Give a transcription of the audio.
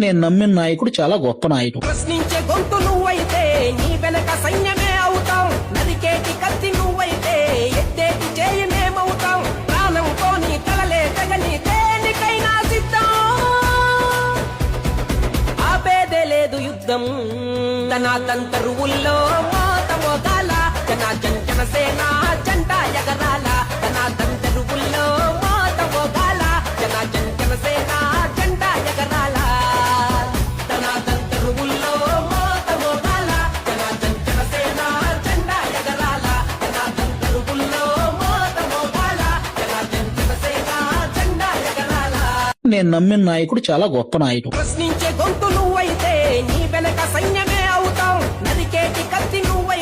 నేను నమ్మిన నాయకుడు చాలా గొప్ప నాయకుడు. ప్రశ్నించే గొంతు నువ్వైతే నీ వెనక సైన్యమే అవుతాం. నరికేటి కత్తి నువ్వైతే ఎత్తేటి చేయి మేమవుతాం. ప్రాణంతో నీ కలలే తెగని దేనికైనా సిద్ధం. ఆపేదే లేదు యుద్ధం. ధనాదంతరువుల్లో మోత మోగాల జనసేన జెండా ఎగరాల. ధనాదంతరువుల్లో మోత మోగాల జనసేన జెండా ఎగరాల. ధనాదంతరువుల్లో మోత మోగాల జనసేన జెండా ఎగరాల. ధనాదంతరువుల్లో మోత మోగాల జనసేన జెండా ఎగరాల. నేను నమ్మిన నాయకుడు చాలా గొప్ప నాయకుడు. ప్రశ్నించే గొంతు నువ్వైతే నీ వెనక సైన్యమే అవుతాం. నరికేటి కత్తి నువ్వైతే